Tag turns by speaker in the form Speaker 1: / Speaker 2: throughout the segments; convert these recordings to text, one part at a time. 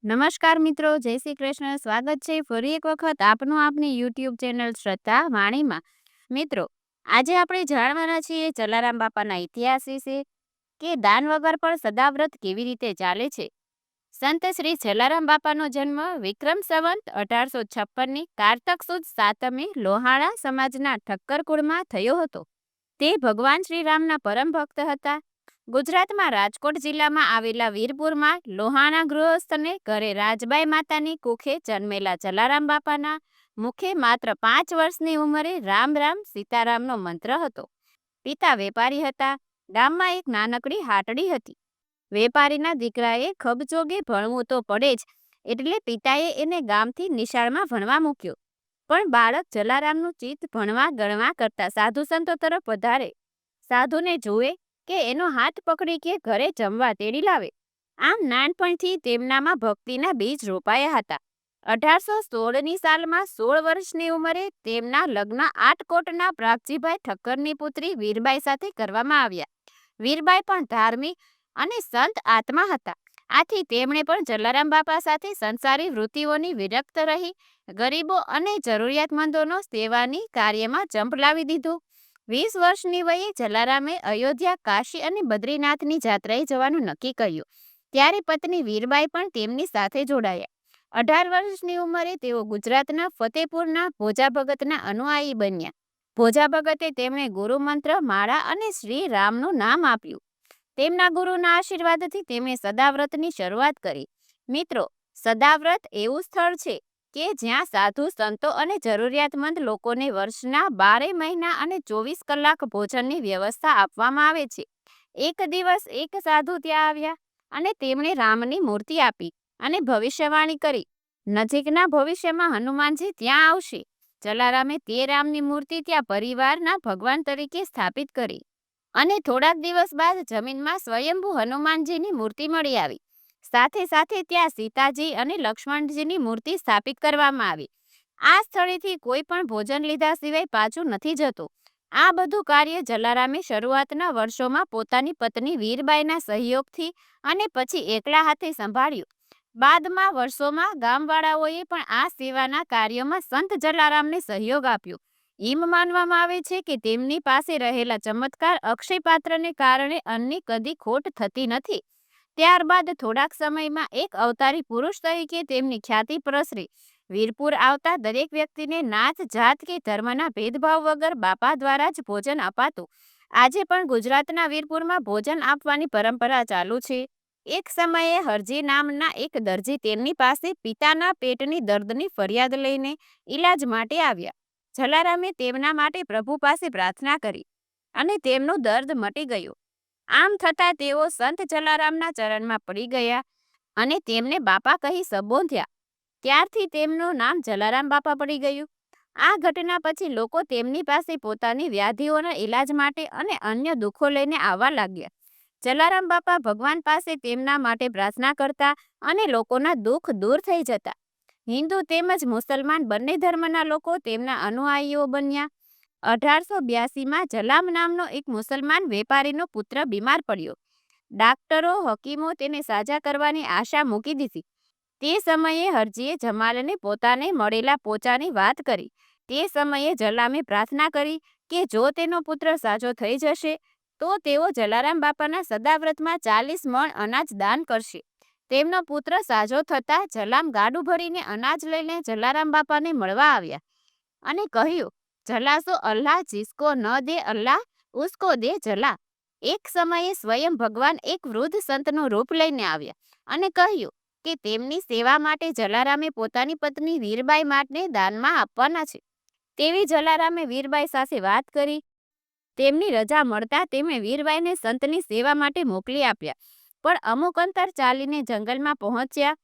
Speaker 1: નમસ્કાર મિત્રો, જય શ્રી કૃષ્ણ. સ્વાગત છે ફરી એક વખત આપનું આપની યુટ્યુબ ચેનલ શ્રદ્ધા વાણીમાં. મિત્રો, આજે આપણે જાણવાના છીએ જલારામ બાપાના ઇતિહાસ વિશે કે દાન વગર પણ સદાવ્રત કેવી રીતે ચાલે છે. સંત શ્રી જલારામ બાપાનો જન્મ વિક્રમ સંવત 1856ની કારતક સુદ 7મે લોહાણા સમાજના ઠક્કર કુળમાં થયો હતો. તે ભગવાન શ્રી રામના પરમ ભક્ત હતા. ગુજરાતમાં રાજકોટ જિલ્લામાં આવેલા વીરપુરમાં લોહાણા ગૃહસ્થને ઘરે રાજબાઈ માતાની કુખે જન્મેલા જલારામ બાપાના મુખે માત્ર 5 વર્ષની ઉંમરે રામ રામ સીતારામનો મંત્ર હતો. પિતા વેપારી હતા. ગામમાં એક નાનકડી હાટડી હતી. વેપારીના દીકરાએ ખબજોગે ભણવું તો પડે જ, એટલે પિતાએ એને ગામથી નિશાળમાં ભણવા મૂક્યો. પણ બાળક જલારામનું ચિત્ત ભણવા ગણવા કરતા સાધુ સંતો તરફ વધારે. સાધુને જુએ કે એનો હાથ પકડી કે ઘરે જમવા તેડી લાવે. આમ નાનપણથી તેમનામાં ભક્તિના બીજ રોપાયા હતા. 1816ની સાલમાં 16 વર્ષની ઉંમરે તેમના લગ્ન આટકોટના પ્રાગજીભાઈ ઠક્કરની પુત્રી વીરબાઈ સાથે કરવામાં આવ્યા. વીરબાઈ પણ ધાર્મિક અને સંત આત્મા હતા. આથી તેમણે પણ જલારામ બાપા સાથે સંસારી વૃત્તિઓની વિરક્ત રહી ગરીબો અને જરૂરિયાતમંદોનો સેવાની કાર્યમાં ઝંપલાવી દીધું. 20 વર્ષની વયે જલારામે અયોધ્યા, કાશી અને બદ્રીનાથની જાત્રાએ જવાનું નક્કી કર્યું. ત્યારે પત્ની વીરબાઈ પણ તેમની સાથે જોડાયા. 18 વર્ષની ઉંમરે તેઓ ગુજરાતના ફતેપુરના ભોજા ભગતના અનુયાયી બન્યા. ભોજા ભગતે તેમણે ગુરુમંત્ર, માળા અને શ્રી રામનું નામ આપ્યું. તેમના ગુરુના આશીર્વાદથી તેમણે સદાવ્રતની શરૂઆત કરી. મિત્રો, સદાવ્રત એવું સ્થળ છે કે જ્યાં સાધુ સંતો અને જરૂરિયાતમંદ લોકોને વર્ષના 12 મહિના અને 24 કલાક ભોજનની વ્યવસ્થા આપવામાં આવે છે. એક દિવસ એક સાધુ ત્યાં આવ્યા અને તેમણે રામની મૂર્તિ આપી અને ભવિષ્યવાણી કરી. નજીકના ભવિષ્યમાં હનુમાનજી ત્યાં આવશે. જલારામે તે રામની મૂર્તિ ત્યાં પરિવારના ભગવાન તરીકે સ્થાપિત કરી અને થોડાક દિવસ બાદ જમીનમાં સ્વયંભૂ હનુમાનજીની મૂર્તિ મળી આવી. સાથે સાથે ત્યાં સીતાજી અને લક્ષ્મણજીની મૂર્તિ સ્થાપિત કરવામાં આવી. આ સ્થળેથી કોઈ પણ ભોજન લીધા સિવાય પાછું નથી જતું. આ બધું કાર્ય જલારામે શરૂઆતના વર્ષોમાં પોતાની પત્ની વીરબાઈના સહયોગથી અને પછી એકલા હાથે સંભાળ્યું. બાદમાં વર્ષોમાં ગામવાળાઓએ પણ આ સેવાના કાર્યોમાં સંત જલારામને સહયોગ આપ્યો. એમ માનવામાં આવે છે કે તેમની પાસે રહેલા ચમત્કાર અક્ષય પાત્રને કારણે અન્નની કદી ખોટ થતી નથી. ત્યારબાદ થોડાક સમયમાં એક અવતારી પુરુષ તરીકે તેમની ખ્યાતિ પ્રસરી. વીરપુર આવતા દરેક વ્યક્તિને નાત, જાત કે ધર્મના ભેદભાવ વગર બાપા દ્વારા જ ભોજન અપાતું. આજે પણ ગુજરાતના વીરપુરમાં ભોજન આપવાની પરંપરા ચાલુ છે. એક સમયે હરજી નામના એક દરજી તેમની પાસે પિતાના પેટની દર્દની ફરિયાદ લઈને ઈલાજ માટે આવ્યા. જલારામે તેમના માટે પ્રભુ પાસે પ્રાર્થના કરી અને તેમનું દર્દ મટી ગયું. આમ થતાં તેઓ સંત જલારામના ચરણમાં પડી ગયા અને તેમને બાપા કહી સંબોધ્યા. ત્યારથી તેમનું નામ જલારામ બાપા પડી ગયું. આ ઘટના પછી લોકો તેમની પાસે પોતાની વ્યાધિઓના ઈલાજ માટે અને અન્ય દુઃખો લઈને આવવા લાગ્યા. જલારામ બાપા ભગવાન પાસે તેમના માટે પ્રાર્થના કરતા અને લોકોના દુઃખ દૂર થઈ જતા. હિન્દુ તેમજ મુસલમાન બંને ધર્મના લોકો તેમના અનુયાયીઓ બન્યા. 1882માં જલામ નામનો એક મુસલમાન વેપારીનો પુત્ર બીમાર પડ્યો. ડાક્ટરો, હકીમો તેને સાજા કરવાની આશા મૂકી દીધી. તે સમયે હરજીએ જમાલને પોતાને મળેલા પોચાની વાત કરી. તે સમયે જલામે પ્રાર્થના કરી કે જો તેનો પુત્ર સાજો થઈ જશે તો તેઓ જલારામ બાપાના સદાવ્રતમાં 40 મણ અનાજ દાન કરશે. તેમનો પુત્ર સાજો થતાં જલામ ગાડું ભરીને અનાજ લઈને જલારામ બાપાને મળવા આવ્યા અને કહ્યું, જલા સો અલ્લાહ, જિસકો ન દે અલ્લાહ ઉસકો દે જલા. એક સમયે સ્વયં ભગવાન એક વૃદ્ધ સંતનું રૂપ લઈને આવ્યા અને કહ્યું કે તેમની સેવા માટે જલારામે પોતાની પત્ની વીરબાઈ માટે દાનમાં આપવાના છે. તેવી જલારામે વીરબાઈ સાથે વાત કરી. તેમની રજા મળતા તેમણે વીરબાઈને સંતની સેવા માટે મોકલી આપ્યા. પણ અમુક અંતર ચાલીને જંગલમાં પહોંચ્યા.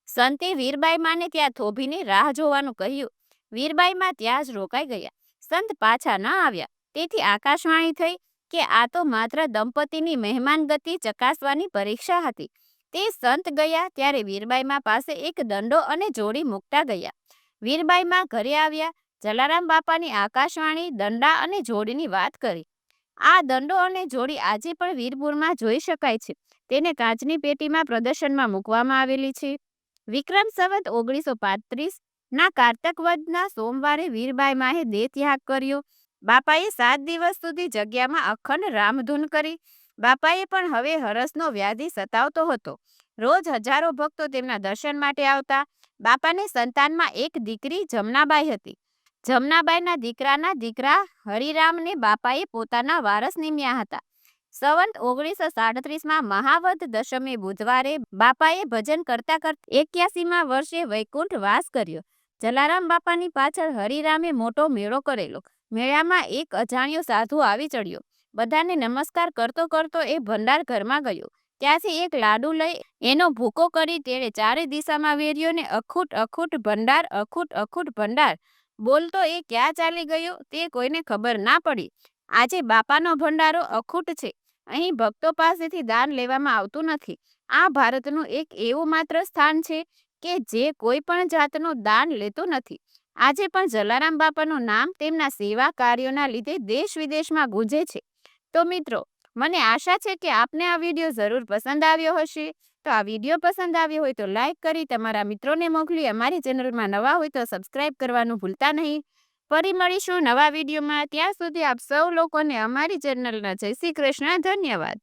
Speaker 1: સંતે વીરબાઈ માને ત્યાં થોભીને રાહ જોવાનું કહ્યું. વીરબાઈમાં ત્યાં જ રોકાઈ ગયા. સંત પાછા ન આવ્યા. તેથી આકાશવાણી થઈ કે આ તો માત્ર દંપતીની મહેમાન ગતિ ચકાસવાની પરીક્ષા હતી. તે સંત ગયા ત્યારે વીરબાઈમાં પાસે એક દંડો અને જોડી મૂકતા ગયા. વીરબાઈમાં ઘરે આવ્યા. જલારામ બાપાની આકાશવાણી દંડા અને જોડીની વાત કરી. આ દંડો અને જોડી આજે પણ વીરપુરમાં જોઈ શકાય છે. તેને કાચની પેટીમાં પ્રદર્શનમાં મૂકવામાં આવેલી છે. વિક્રમ સંવત 1935 ના કારતક વદના સોમવારે વીરબાઈ માએ દેહ ત્યાગ કર્યો. બાપાએ 7 દિવસ સુધી જગ્યામાં અખંડ રામધૂન કરી. બાપાએ પણ હવે હરસનો વ્યાધિ સતાવતો હતો. રોજ હજારો ભક્તો તેમના દર્શન માટે આવતા. બાપાને સંતાનમાં એક દીકરી જમનાબાઈ હતી. જમનાબાઈના દીકરાના દીકરા હરિરામને બાપાએ પોતાના વારસ નિમ્યા હતા. સંવત 1937માં મહાવદ દશમે બુધવારે બાપાએ ભજન કરતા 81માં વર્ષે વૈકુંઠ વાસ કર્યો. જલારામ બાપાની પાછળ હરિરામે મોટો મેળો કરેલો. મેળામાં એક અજાણ્યો સાધુ આવી ચડ્યો. બધાને નમસ્કાર કરતો કરતો એ ભંડાર ઘરમાં ગયો. ત્યાંથી એક લાડુ લઈ એનો ભૂકો કરી તેણે ચારે દિશામાં વેર્યો ને અખૂટ અખૂટ ભંડાર, અખૂટ અખૂટ ભંડાર બોલતો એ ક્યાં ચાલી ગયો તે કોઈને ખબર ના પડી. આજે બાપાનો ભંડારો અખૂટ છે. અહીં ભક્તો પાસેથી દાન લેવામાં આવતું નથી. આ ભારતનું એક એવું માત્ર સ્થાન છે કે જે કોઈ પણ જાતનું દાન લેતું નથી. આજે પણ જલારામ બાપાનું નામ તેમના સેવા કાર્યોના લીધે દેશ વિદેશમાં ગુંજે છે. તો મિત્રો, મને આશા છે કે આપને આ વિડીયો જરૂર પસંદ આવ્યો હશે. તો આ વિડીયો પસંદ આવ્યો હોય તો લાઈક કરી તમારા મિત્રોને મોકલી. અમારી ચેનલમાં નવા હોય તો સબસ્ક્રાઈબ કરવાનું ભૂલતા નહીં. ફરી મળીશું નવા વિડીયોમાં. ત્યાં સુધી આપ સૌ લોકોને અમારી ચેનલના જય શ્રી કૃષ્ણ. ધન્યવાદ.